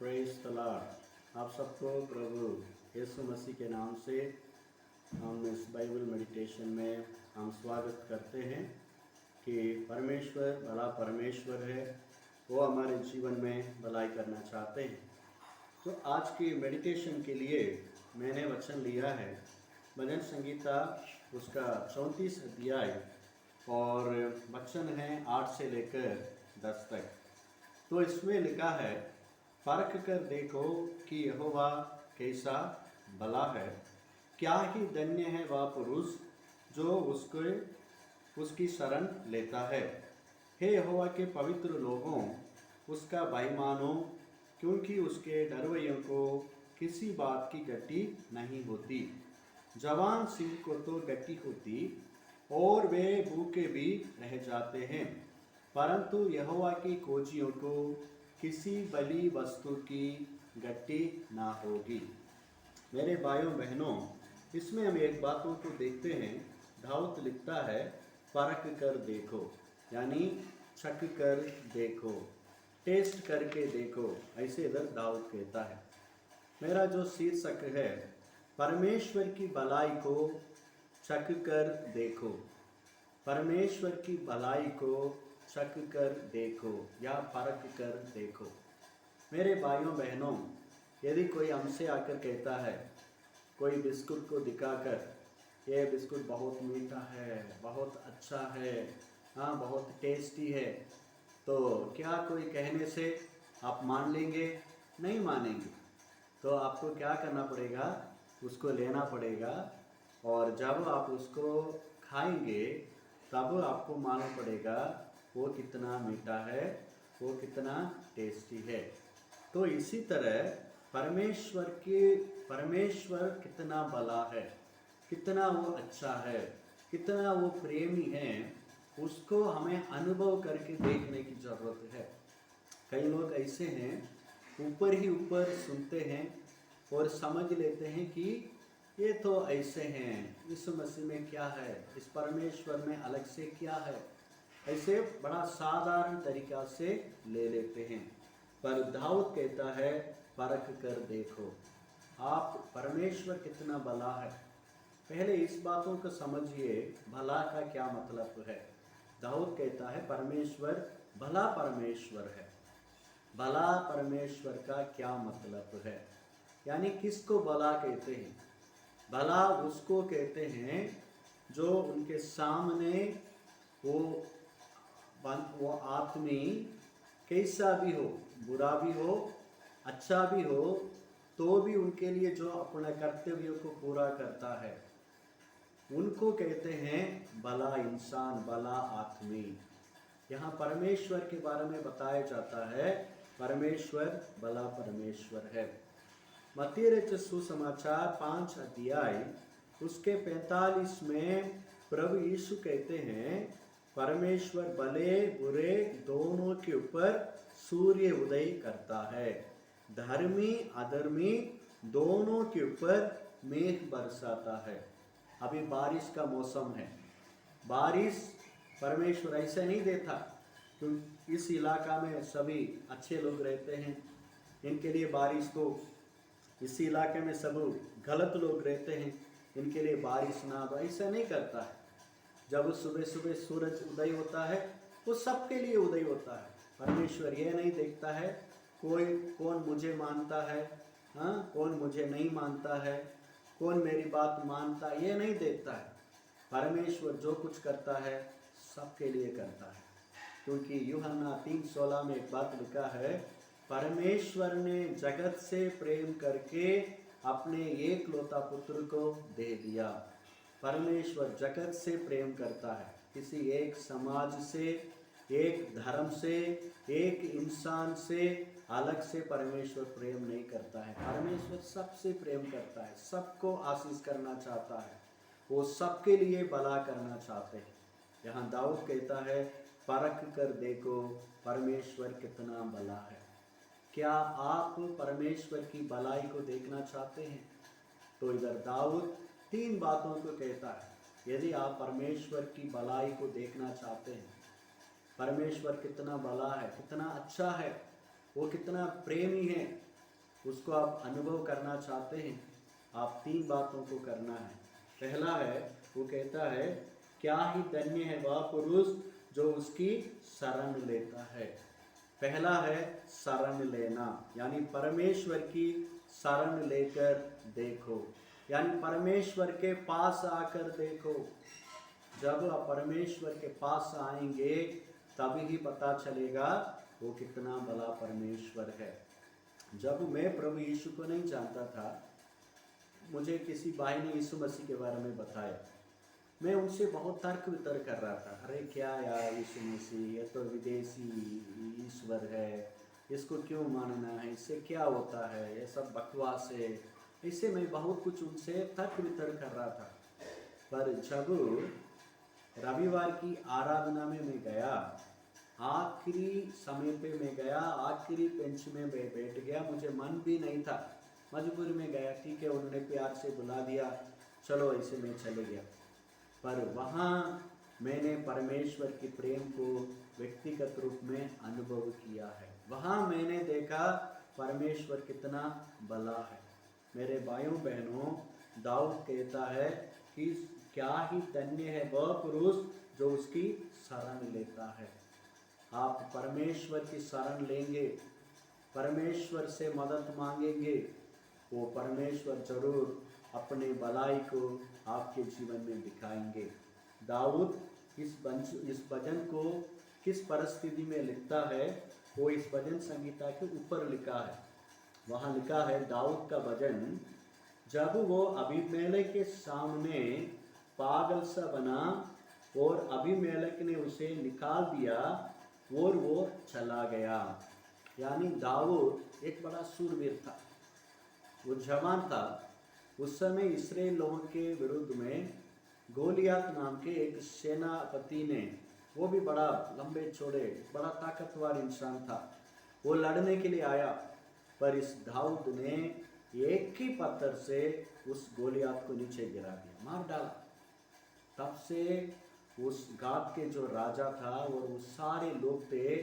Praise the Lord. आप सबको प्रभु यीशु मसीह के नाम से हम इस बाइबल मेडिटेशन में हम स्वागत करते हैं कि परमेश्वर भला परमेश्वर है, वो हमारे जीवन में भलाई करना चाहते हैं। तो आज की मेडिटेशन के लिए मैंने वचन लिया है भजन संगीता उसका 34 अध्याय और वचन है 8 से लेकर 10 तक। तो इसमें लिखा है, परख कर देखो कि यहोवा कैसा भला है, क्या ही धन्य है वह पुरुष जो उसकी शरण लेता है। हे यहोवा के पवित्र लोगों, उसका भय मानो, क्योंकि उसके डरवैयों को किसी बात की गति नहीं होती। जवान सिंह को तो गति होती और वे भूखे भी रह जाते हैं, परंतु यहोवा की खोजियों को किसी बली वस्तु की गट्टी ना होगी। मेरे भाइयों बहनों, इसमें हम एक बातों को देखते हैं। दाऊद लिखता है, परख कर देखो, यानी चख कर देखो, टेस्ट करके देखो, ऐसे इधर दाऊद कहता है। मेरा जो शीर्षक है, परमेश्वर की भलाई को चख कर देखो, परमेश्वर की भलाई को चख कर देखो या परख कर देखो। मेरे भाइयों बहनों, यदि कोई हमसे आकर कहता है, कोई बिस्कुट को दिखाकर, ये बिस्कुट बहुत मीठा है, बहुत अच्छा है, हाँ बहुत टेस्टी है, तो क्या कोई कहने से आप मान लेंगे? नहीं मानेंगे। तो आपको क्या करना पड़ेगा? उसको लेना पड़ेगा, और जब आप उसको खाएंगे तब आपको मालूम पड़ेगा वो कितना मीठा है, वो कितना टेस्टी है। तो इसी तरह परमेश्वर कितना भला है, कितना वो अच्छा है, कितना वो प्रेमी है, उसको हमें अनुभव करके देखने की ज़रूरत है। कई लोग ऐसे हैं, ऊपर ही ऊपर सुनते हैं और समझ लेते हैं कि ये तो ऐसे हैं, इस मसीह में क्या है, इस परमेश्वर में अलग से क्या है, ऐसे बड़ा साधारण तरीका से ले लेते हैं। पर दाऊद कहता है, परख कर देखो, आप परमेश्वर कितना भला है। पहले इस बातों को समझिए, भला का क्या मतलब है। दाऊद कहता है, परमेश्वर भला परमेश्वर है। भला परमेश्वर का क्या मतलब है, यानी किसको भला कहते हैं? भला उसको कहते हैं जो उनके सामने वो आदमी कैसा भी हो, बुरा भी हो, अच्छा भी हो, तो भी उनके लिए जो अपने कर्तव्यों को पूरा करता है, उनको कहते हैं भला इंसान, भला आदमी। यहाँ परमेश्वर के बारे में बताया जाता है, परमेश्वर भला परमेश्वर है। मत्ती रचित सुसमाचार 5 अध्याय उसके 45 में प्रभु यीशु कहते हैं, परमेश्वर भले बुरे दोनों के ऊपर सूर्य उदय करता है, धर्मी अधर्मी दोनों के ऊपर मेघ बरसाता है। अभी बारिश का मौसम है। बारिश परमेश्वर ऐसे नहीं देता, क्योंकि इस इलाका में सभी अच्छे लोग रहते हैं, इनके लिए बारिश तो, इस इलाके में सब गलत लोग रहते हैं, इनके लिए बारिश ना हो, ऐसा नहीं करता है। जब सुबह सुबह सूरज उदय होता है, वो सबके लिए उदय होता है। परमेश्वर ये नहीं देखता है कौन मुझे मानता है, हाँ कौन मुझे नहीं मानता है, कौन मेरी बात मानता है, ये नहीं देखता है। परमेश्वर जो कुछ करता है सबके लिए करता है, क्योंकि यूहन्ना 3:16 में एक बात लिखा है, परमेश्वर ने जगत से प्रेम करके अपने एकलौता पुत्र को दे दिया। परमेश्वर जगत से प्रेम करता है, किसी एक समाज से, एक धर्म से, एक इंसान से अलग से परमेश्वर प्रेम नहीं करता है। परमेश्वर सबसे प्रेम करता है, सबको आशीष करना चाहता है, वो सबके लिए भला करना चाहते हैं। यहाँ दाऊद कहता है, परख कर देखो परमेश्वर कितना भला है। क्या आप परमेश्वर की भलाई को देखना चाहते हैं? तो इधर दाऊद 3 बातों को कहता है। यदि आप परमेश्वर की भलाई को देखना चाहते हैं, परमेश्वर कितना भला है, कितना अच्छा है, वो कितना प्रेमी है, उसको आप अनुभव करना चाहते हैं, आप 3 बातों को करना है। पहला है, वो कहता है क्या ही धन्य है वह पुरुष जो उसकी शरण लेता है। पहला है शरण लेना, यानी परमेश्वर की शरण लेकर देखो, यानी परमेश्वर के पास आकर देखो। जब आप परमेश्वर के पास आएंगे तभी ही पता चलेगा वो कितना बड़ा परमेश्वर है। जब मैं प्रभु यीशु को नहीं जानता था, मुझे किसी भाई ने यीशु मसीह के बारे में बताया, मैं उनसे बहुत तर्क वितर्क कर रहा था। अरे क्या यार, यीशु मसीह ये तो विदेशी ईश्वर है, इसको क्यों मानना है, इससे क्या होता है, ये सब बकवास है। इससे मैं बहुत कुछ उनसे तर्क वितर्क कर रहा था। पर जब रविवार की आराधना में मैं गया, आखिरी समय पे मैं गया, आखिरी बेंच में मैं बैठ गया, मुझे मन भी नहीं था, मजबूरी में गया। ठीक है, उन्होंने प्यार से बुला दिया, चलो ऐसे मैं चले गया। पर वहाँ मैंने परमेश्वर की प्रेम को व्यक्तिगत रूप में अनुभव किया है। वहाँ मैंने देखा परमेश्वर कितना भला है। मेरे भाइयों बहनों, दाऊद कहता है कि क्या ही धन्य है वह पुरुष जो उसकी शरण लेता है। आप परमेश्वर की शरण लेंगे, परमेश्वर से मदद मांगेंगे, वो परमेश्वर जरूर अपने भलाई को आपके जीवन में दिखाएंगे। दाऊद इस भजन को किस परिस्थिति में लिखता है, वो इस भजन संगीता के ऊपर लिखा है। वहाँ लिखा है दाऊद का भजन, जब वो अबीमेलेक के सामने पागल सा बना और अबीमेलेक ने उसे निकाल दिया और वो चला गया। यानी दाऊद एक बड़ा सूरवीर था, वो जवान था। उस समय इस्राएल लोगों के विरुद्ध में गोलियात नाम के एक सेनापति ने, वो भी बड़ा लंबे चौड़े बड़ा ताकतवर इंसान था, वो लड़ने के लिए आया। पर इस दाऊद ने एक ही पत्थर से उस गोलियात को नीचे गिरा दिया, मार डाला। तब से उस गाद के जो राजा था और वो सारे लोग थे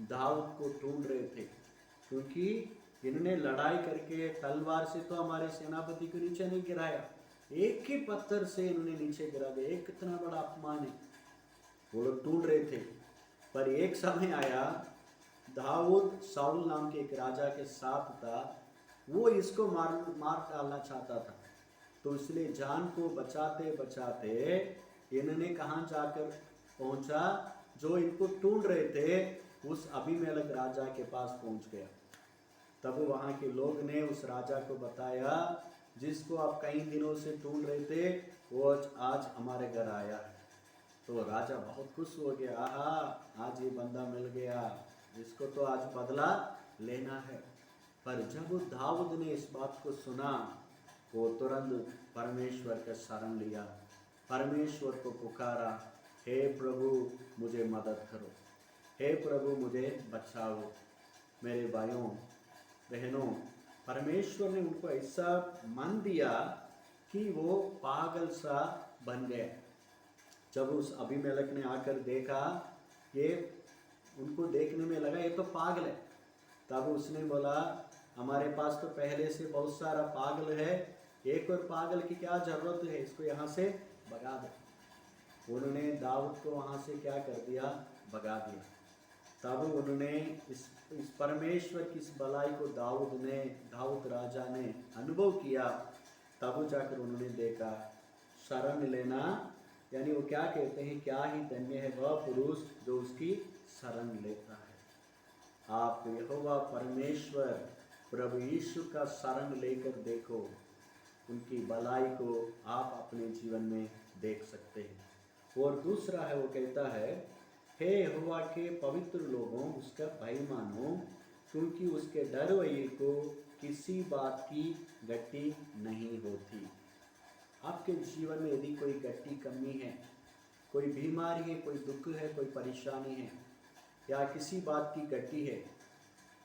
दाऊद को ढूंढ रहे थे, क्योंकि इन्होंने लड़ाई करके तलवार से तो हमारे सेनापति को नीचे नहीं गिराया, एक ही पत्थर से इन्होंने नीचे गिरा दिया। एक कितना बड़ा अपमान है। वो लोग ढूंढ रहे थे। पर एक समय आया, दाऊद साउल नाम के एक राजा के साथ था, वो इसको मार डालना चाहता था। तो इसलिए जान को बचाते बचाते इन्होंने कहाँ जाकर पहुंचा, जो इनको ढूंढ रहे थे उस अबीमेलेक राजा के पास पहुंच गया। तब वहाँ के लोग ने उस राजा को बताया, जिसको आप कई दिनों से ढूंढ रहे थे वो आज हमारे घर आया है। तो राजा बहुत खुश हो गया, आहा आज ये बंदा मिल गया, इसको तो आज बदला लेना है। पर जब दाऊद ने इस बात को सुना, वो तुरंत परमेश्वर का शरण लिया, परमेश्वर को पुकारा, हे प्रभु मुझे मदद करो, हे प्रभु मुझे बचाओ। मेरे भाइयों बहनों, परमेश्वर ने उनको ऐसा मन दिया कि वो पागल सा बन गए। जब उस अबीमेलेक ने आकर देखा, ये उनको देखने में लगा ये तो पागल है, तब उसने बोला हमारे पास तो पहले से बहुत सारा पागल है, एक और पागल की क्या जरूरत है, इसको यहाँ से भगा दो। उन्होंने दाऊद को वहाँ से क्या कर दिया, भगा दिया। तब उन्होंने इस परमेश्वर की इस भलाई को दाऊद राजा ने अनुभव किया। तब जाकर उन्होंने देखा शरण लेना, यानी वो क्या कहते हैं, क्या ही धन्य है वह पुरुष जो उसकी शरण लेता है। आप यहोवा परमेश्वर प्रभु यीशु का शरण लेकर देखो, उनकी भलाई को आप अपने जीवन में देख सकते हैं। और दूसरा है, वो कहता है हे यहोवा के पवित्र लोगों उसका भय मानो, क्योंकि उसके डरवैये को किसी बात की गट्टी नहीं होती। आपके जीवन में यदि कोई गट्टी कमी है, कोई बीमारी है, कोई दुख है, कोई परेशानी है, या किसी बात की गट्टी है,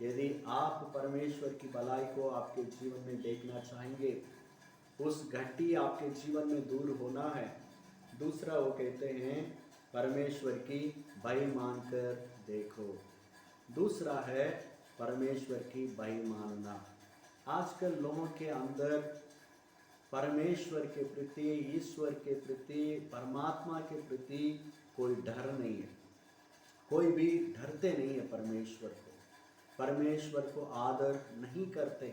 यदि आप परमेश्वर की भलाई को आपके जीवन में देखना चाहेंगे, उस घट्टी आपके जीवन में दूर होना है। दूसरा वो कहते हैं परमेश्वर की भय मानकर देखो। दूसरा है परमेश्वर की भय मानना। आजकल लोगों के अंदर परमेश्वर के प्रति, ईश्वर के प्रति, परमात्मा के प्रति कोई डर नहीं है। कोई भी डरते नहीं है परमेश्वर को, परमेश्वर को आदर नहीं करते।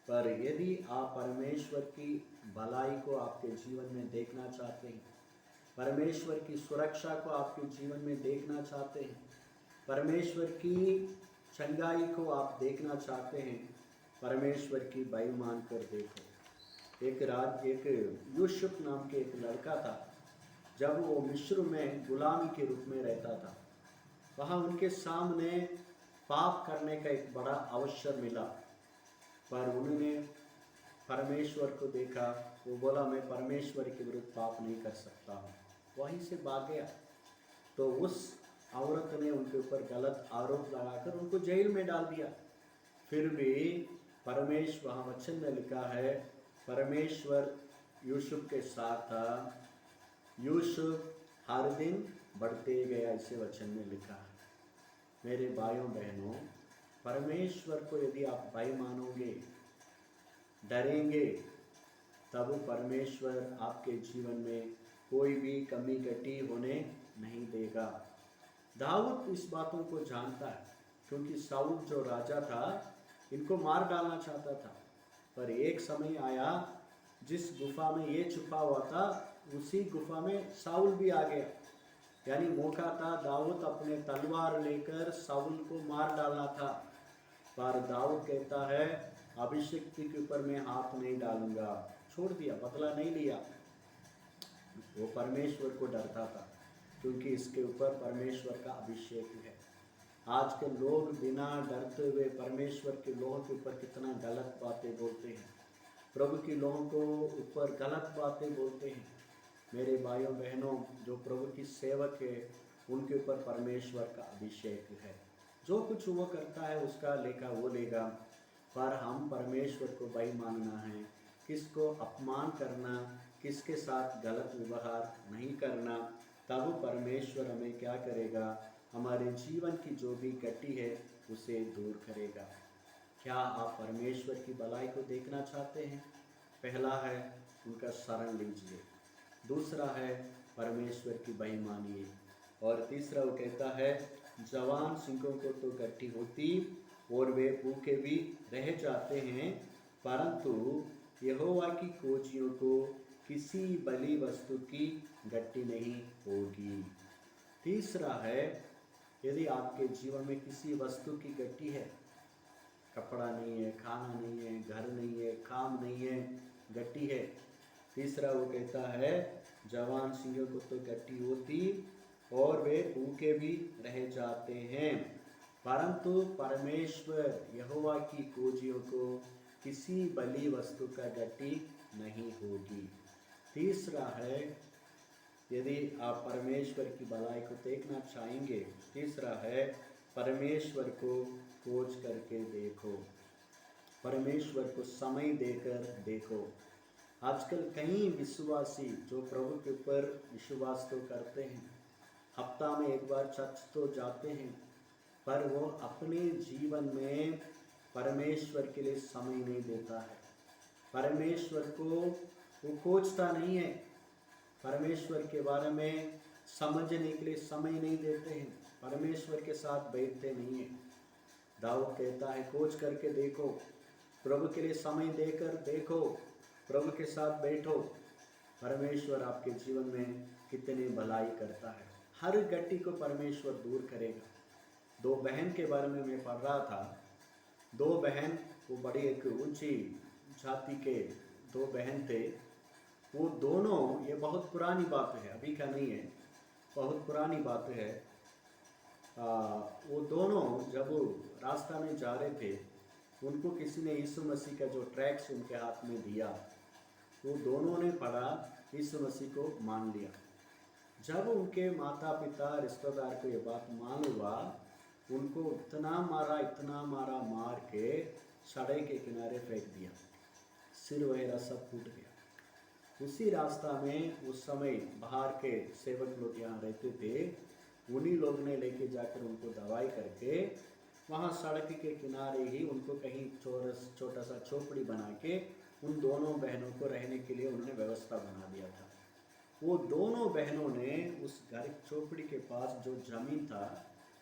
पर यदि आप परमेश्वर की भलाई को आपके जीवन में देखना चाहते हैं, परमेश्वर की सुरक्षा को आपके जीवन में देखना चाहते हैं, परमेश्वर की चंगाई को आप देखना चाहते हैं, परमेश्वर की भय मान कर देखो। एक यूसुफ नाम के एक लड़का था। जब वो मिस्र में गुलामी के रूप में रहता था, वहाँ उनके सामने पाप करने का एक बड़ा अवसर मिला, पर उन्होंने परमेश्वर को देखा। वो बोला, मैं परमेश्वर के विरुद्ध पाप नहीं कर सकता हूँ, वहीं से भाग गया। तो उस औरत ने उनके ऊपर गलत आरोप लगाकर उनको जेल में डाल दिया। फिर भी परमेश्वर, वहाँ वचन में लिखा है, परमेश्वर यूसुफ के साथ था, यूसुफ हर दिन बढ़ते गया, इसे वचन में लिखा है। मेरे भाइयों बहनों, परमेश्वर को यदि आप भाई मानोगे, डरेंगे, तब परमेश्वर आपके जीवन में कोई भी कमी घटी होने नहीं देगा। दाऊद इस बातों को जानता है, क्योंकि साउल जो राजा था, इनको मार डालना चाहता था। पर एक समय आया, जिस गुफा में ये छुपा हुआ था, उसी गुफा में साउल भी आ गया। यानी मौका था, दाऊद अपने तलवार लेकर साउल को मार डालना था। पर दाऊद कहता है, अभिषिक्त के ऊपर मैं हाथ नहीं डालूंगा। छोड़ दिया, बदला नहीं लिया। वो परमेश्वर को डरता था, क्योंकि इसके ऊपर परमेश्वर का अभिषेक है। आज के लोग बिना डरते हुए परमेश्वर के लोगों के ऊपर कितना गलत बातें बोलते हैं, प्रभु के लोगों को ऊपर गलत बातें बोलते हैं। मेरे भाइयों बहनों, जो प्रभु की सेवक है, उनके ऊपर परमेश्वर का अभिषेक है। जो कुछ वो करता है उसका लेखा वो लेगा। पर हम परमेश्वर को भाई मानना है, किसको अपमान करना, किसके साथ गलत व्यवहार नहीं करना, तब परमेश्वर हमें क्या करेगा, हमारे जीवन की जो भी गति है उसे दूर करेगा। क्या आप परमेश्वर की भलाई को देखना चाहते हैं? पहला है, उनका शरण लीजिए। दूसरा है, परमेश्वर की भय मानिए। और तीसरा वो कहता है, जवान सिंहों को तो गट्टी होती और वे भूखे भी रह जाते हैं, परंतु यहोवा की खोजियों को किसी बली वस्तु की गट्टी नहीं होगी। तीसरा है, यदि आपके जीवन में किसी वस्तु की गट्टी है, कपड़ा नहीं है, खाना नहीं है, घर नहीं है, काम नहीं है, गट्टी है। तीसरा वो कहता है, जवान सिंहों को तो गट्टी होती और वे भूखे भी रह जाते हैं, परंतु परमेश्वर यहोवा की खोजियों को किसी बली वस्तु का गट्टी नहीं होगी। तीसरा है, यदि आप परमेश्वर की भलाई को देखना चाहेंगे, तीसरा है, परमेश्वर को खोज करके देखो, परमेश्वर को समय देकर देखो। आजकल कई विश्वासी जो प्रभु के ऊपर विश्वास तो करते हैं, हफ्ता में एक बार चर्च तो जाते हैं, पर वो अपने जीवन में परमेश्वर के लिए समय नहीं देता है, परमेश्वर को वो खोजता नहीं है, परमेश्वर के बारे में समझने के लिए समय नहीं देते हैं, परमेश्वर के साथ बैठते नहीं हैं। दाऊद कहता है, खोज करके देखो, प्रभु के लिए समय देकर देखो, प्रभु के साथ बैठो, परमेश्वर आपके जीवन में कितनी भलाई करता है। हर गट्टी को परमेश्वर दूर करेगा। दो बहन के बारे में मैं पढ़ रहा था। दो बहन, वो बड़ी एक ऊंची जाति के दो बहन थे। वो दोनों, ये बहुत पुरानी बात है, अभी का नहीं है, बहुत पुरानी बात है। वो दोनों जब रास्ता में जा रहे थे, उनको किसी ने यीशु मसीह का जो ट्रैक्स उनके हाथ में दिया, वो दोनों ने पढ़ा, यीशु मसीह को मान लिया। जब उनके माता पिता रिश्तेदार को ये बात मालूम हुआ, उनको इतना मारा, मार के सड़क के किनारे फेंक दिया, सिर वगैरह सब फूट गया। उसी रास्ता में उस समय बाहर के सेवक लोग यहाँ रहते थे, उन्हीं लोग ने लेके जाकर उनको दवाई करके वहाँ सड़क के किनारे ही उनको कहीं छोटा सा झोपड़ी बना के उन दोनों बहनों को रहने के लिए उन्होंने व्यवस्था बना दिया था। वो दोनों बहनों ने उस घर झोपड़ी के पास जो जमीन था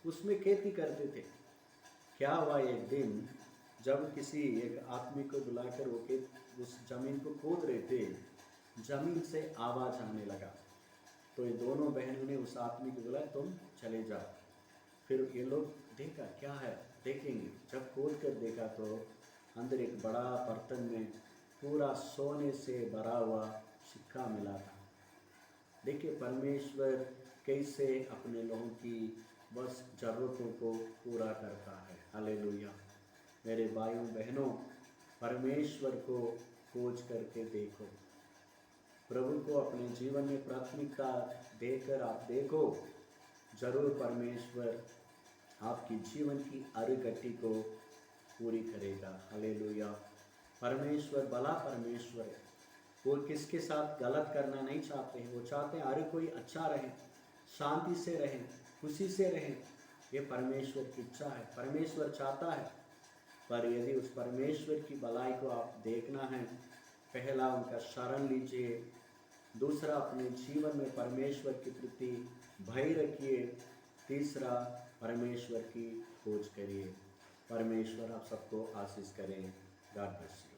उसमें खेती करते थे। क्या हुआ, एक दिन जब किसी एक आदमी को बुलाकर वो उस जमीन को खोद रहे थे, जमीन से आवाज़ आने लगा। तो ये दोनों बहनों ने उस आदमी को बोला तुम चले जाओ। फिर ये लोग देखा क्या है, देखेंगे। जब खोद कर देखा तो अंदर एक बड़ा बर्तन में पूरा सोने से भरा हुआ सिक्का मिला था। देखिए परमेश्वर कैसे अपने लोगों की बस ज़रूरतों को पूरा करता है। हालेलुया। मेरे भाइयों बहनों, परमेश्वर को खोज करके देखो, प्रभु को अपने जीवन में प्राथमिकता देकर आप देखो, जरूर परमेश्वर आपकी जीवन की हर गति को पूरी करेगा। हालेलुया। परमेश्वर भला परमेश्वर है। वो किसके साथ गलत करना नहीं चाहते हैं, वो चाहते हैं हर कोई अच्छा रहे, शांति से रहें, खुशी से रहें। ये परमेश्वर की इच्छा है, परमेश्वर चाहता है। पर यदि उस परमेश्वर की भलाई को आप देखना है, पहला उनका शरण लीजिए, दूसरा अपने जीवन में परमेश्वर के प्रति भय रखिए, तीसरा परमेश्वर की खोज करिए। परमेश्वर आप सबको आशीष करें। God bless you.